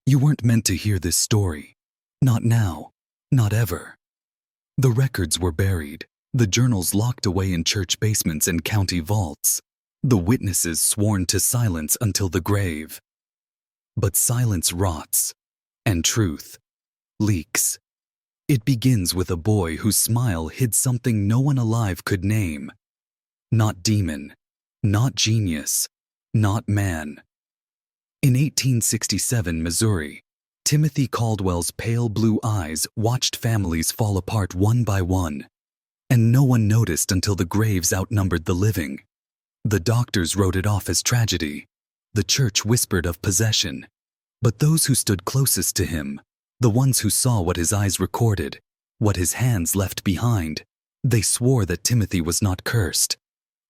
You weren't meant to hear this story. Not now. Not ever. The records were buried, the journals locked away in church basements and county vaults, the witnesses sworn to silence until the grave. But silence rots, and truth leaks. It begins with a boy whose smile hid something no one alive could name. Not demon, not genius, not man. In 1867 Missouri, Timothy Caldwell's pale blue eyes watched families fall apart one by one, and no one noticed until the graves outnumbered the living. The doctors wrote it off as tragedy. The church whispered of possession. But those who stood closest to him, the ones who saw what his eyes recorded, what his hands left behind, they swore that Timothy was not cursed.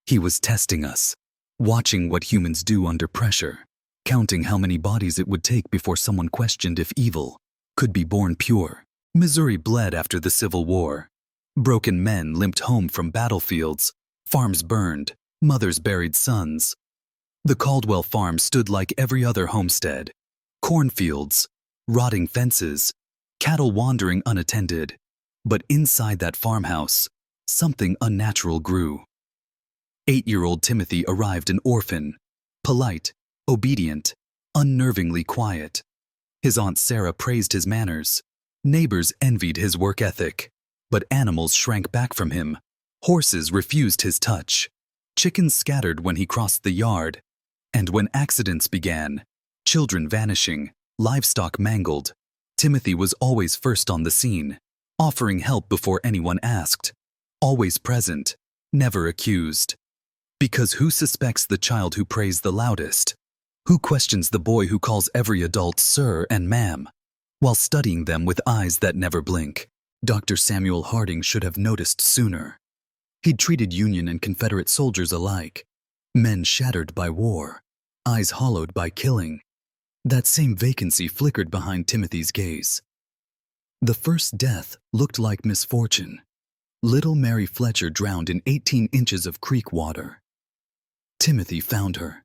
He was testing us, watching what humans do under pressure, counting how many bodies it would take before someone questioned if evil could be born pure. Missouri bled after the Civil War. Broken men limped home from battlefields, farms burned, mothers buried sons. The Caldwell farm stood like every other homestead. Cornfields, rotting fences, cattle wandering unattended. But inside that farmhouse, something unnatural grew. 8-year-old Timothy arrived an orphan, polite, obedient, unnervingly quiet. His Aunt Sarah praised his manners. Neighbors envied his work ethic. But animals shrank back from him. Horses refused his touch. Chickens scattered when he crossed the yard. And when accidents began, children vanishing, livestock mangled, Timothy was always first on the scene, offering help before anyone asked, always present, never accused. Because who suspects the child who prays the loudest? Who questions the boy who calls every adult sir and ma'am, while studying them with eyes that never blink? Dr. Samuel Harding should have noticed sooner. He'd treated Union and Confederate soldiers alike, men shattered by war, eyes hollowed by killing. That same vacancy flickered behind Timothy's gaze. The first death looked like misfortune. Little Mary Fletcher drowned in 18 inches of creek water. Timothy found her.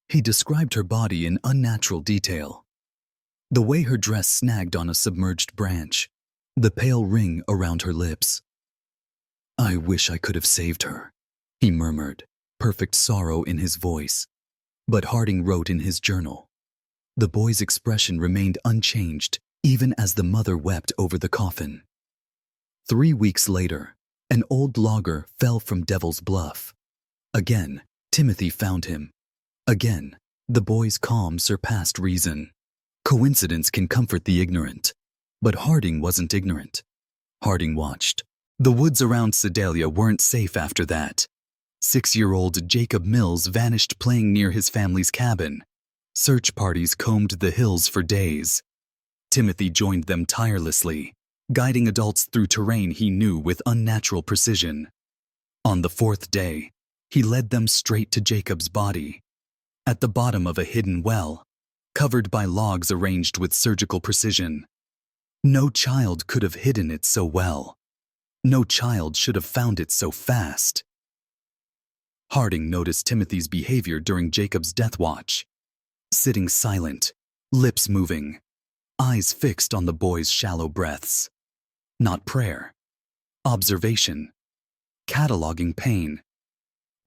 He described her body in unnatural detail. The way her dress snagged on a submerged branch, the pale ring around her lips. "I wish I could have saved her," he murmured, perfect sorrow in his voice. But Harding wrote in his journal. The boy's expression remained unchanged, even as the mother wept over the coffin. 3 weeks later, an old logger fell from Devil's Bluff. Again, Timothy found him. Again, the boy's calm surpassed reason. Coincidence can comfort the ignorant. But Harding wasn't ignorant. Harding watched. The woods around Sedalia weren't safe after that. 6-year-old Jacob Mills vanished playing near his family's cabin. Search parties combed the hills for days. Timothy joined them tirelessly, guiding adults through terrain he knew with unnatural precision. On the 4th day, he led them straight to Jacob's body. At the bottom of a hidden well, covered by logs arranged with surgical precision. No child could have hidden it so well. No child should have found it so fast. Harding noticed Timothy's behavior during Jacob's death watch. Sitting silent, lips moving, eyes fixed on the boy's shallow breaths. Not prayer. Observation. Cataloging pain.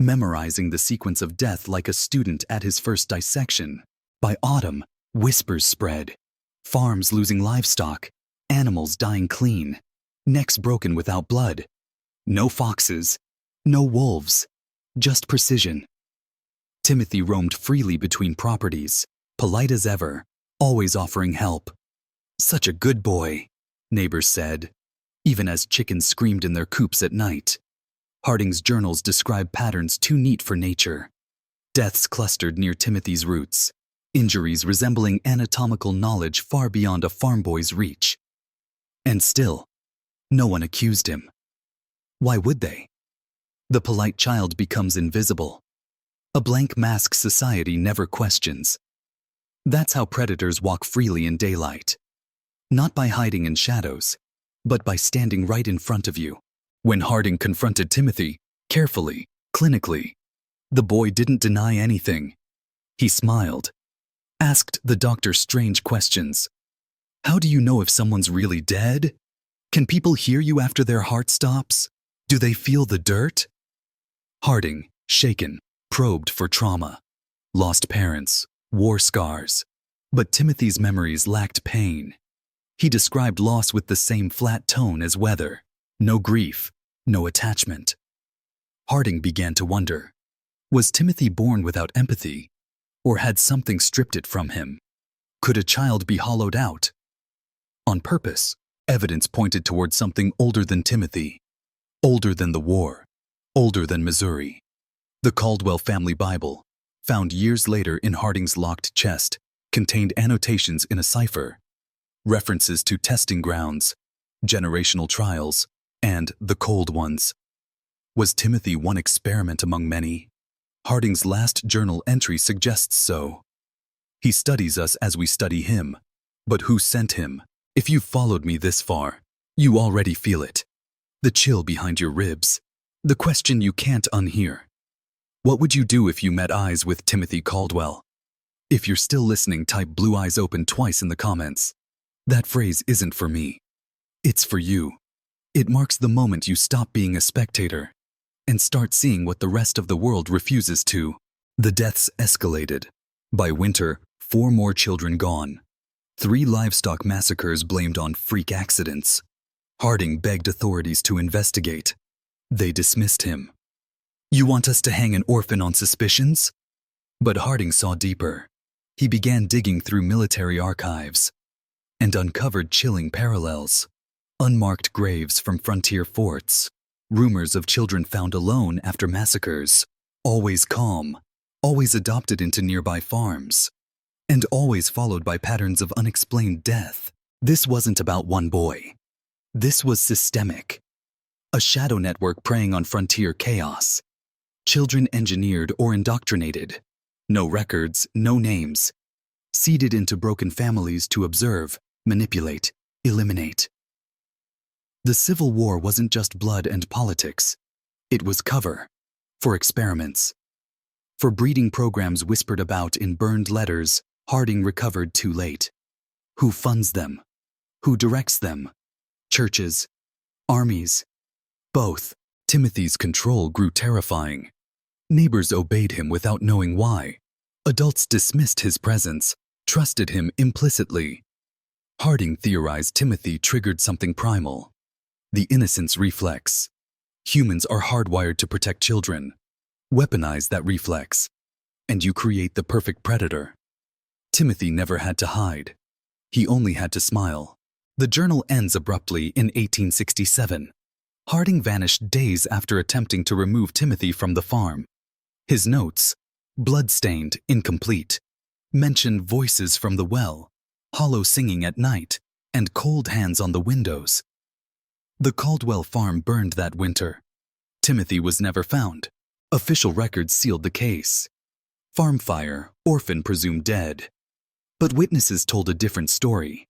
Memorizing the sequence of death like a student at his first dissection. By autumn, whispers spread. Farms losing livestock. Animals dying clean. Necks broken without blood. No foxes. No wolves. Just precision. Timothy roamed freely between properties, polite as ever, always offering help. "Such a good boy," neighbors said, even as chickens screamed in their coops at night. Harding's journals describe patterns too neat for nature. Deaths clustered near Timothy's roots, injuries resembling anatomical knowledge far beyond a farm boy's reach. And still, no one accused him. Why would they? The polite child becomes invisible. A blank mask society never questions. That's how predators walk freely in daylight. Not by hiding in shadows, but by standing right in front of you. When Harding confronted Timothy, carefully, clinically, the boy didn't deny anything. He smiled. Asked the doctor strange questions. How do you know if someone's really dead? Can people hear you after their heart stops? Do they feel the dirt? Harding, shaken, probed for trauma. Lost parents, war scars. But Timothy's memories lacked pain. He described loss with the same flat tone as weather. No grief, no attachment. Harding began to wonder, was Timothy born without empathy, or had something stripped it from him? Could a child be hollowed out? On purpose, evidence pointed toward something older than Timothy, older than the war, older than Missouri. The Caldwell family Bible, found years later in Harding's locked chest, contained annotations in a cipher, references to testing grounds, generational trials, and the cold ones. Was Timothy one experiment among many? Harding's last journal entry suggests so. He studies us as we study him. But who sent him? If you've followed me this far, you already feel it. The chill behind your ribs. The question you can't unhear. What would you do if you met eyes with Timothy Caldwell? If you're still listening, type blue eyes open twice in the comments. That phrase isn't for me. It's for you. It marks the moment you stop being a spectator and start seeing what the rest of the world refuses to. The deaths escalated. By winter, 4 more children gone. 3 livestock massacres blamed on freak accidents. Harding begged authorities to investigate. They dismissed him. You want us to hang an orphan on suspicions? But Harding saw deeper. He began digging through military archives and uncovered chilling parallels. Unmarked graves from frontier forts. Rumors of children found alone after massacres. Always calm. Always adopted into nearby farms. And always followed by patterns of unexplained death. This wasn't about one boy. This was systemic. A shadow network preying on frontier chaos. Children engineered or indoctrinated. No records, no names. Seeded into broken families to observe, manipulate, eliminate. The Civil War wasn't just blood and politics. It was cover for experiments. For breeding programs whispered about in burned letters, Harding recovered too late. Who funds them? Who directs them? Churches? Armies? Both. Timothy's control grew terrifying. Neighbors obeyed him without knowing why. Adults dismissed his presence, trusted him implicitly. Harding theorized Timothy triggered something primal. The innocence reflex. Humans are hardwired to protect children. Weaponize that reflex, and you create the perfect predator. Timothy never had to hide. He only had to smile. The journal ends abruptly in 1867. Harding vanished days after attempting to remove Timothy from the farm. His notes, blood-stained, incomplete, mention voices from the well, hollow singing at night, and cold hands on the windows. The Caldwell farm burned that winter. Timothy was never found. Official records sealed the case. Farm fire, orphan presumed dead. But witnesses told a different story.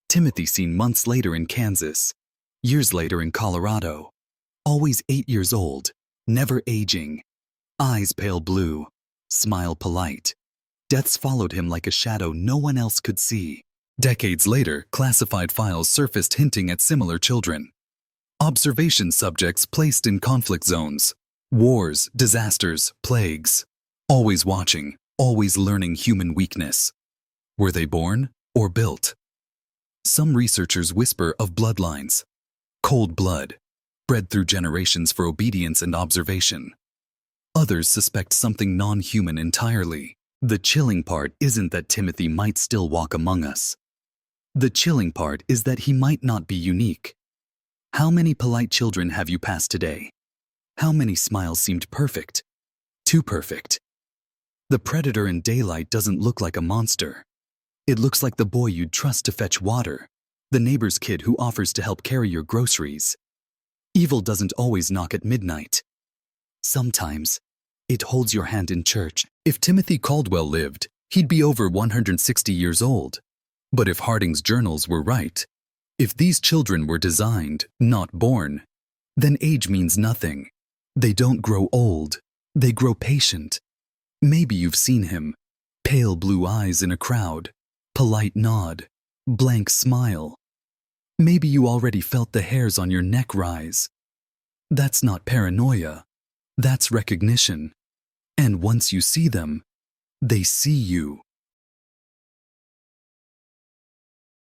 Timothy seen months later in Kansas, years later in Colorado. Always 8 years old, never aging. Eyes pale blue, smile polite. Deaths followed him like a shadow no one else could see. Decades later, classified files surfaced hinting at similar children. Observation subjects placed in conflict zones. Wars, disasters, plagues. Always watching, always learning human weakness. Were they born or built? Some researchers whisper of bloodlines. Cold blood, bred through generations for obedience and observation. Others suspect something non-human entirely. The chilling part isn't that Timothy might still walk among us. The chilling part is that he might not be unique. How many polite children have you passed today? How many smiles seemed perfect? Too perfect. The predator in daylight doesn't look like a monster. It looks like the boy you'd trust to fetch water, the neighbor's kid who offers to help carry your groceries. Evil doesn't always knock at midnight. Sometimes, it holds your hand in church. If Timothy Caldwell lived, he'd be over 160 years old. But if Harding's journals were right, if these children were designed, not born, then age means nothing. They don't grow old. They grow patient. Maybe you've seen him. Pale blue eyes in a crowd, polite nod, blank smile. Maybe you already felt the hairs on your neck rise. That's not paranoia. That's recognition. And once you see them, they see you.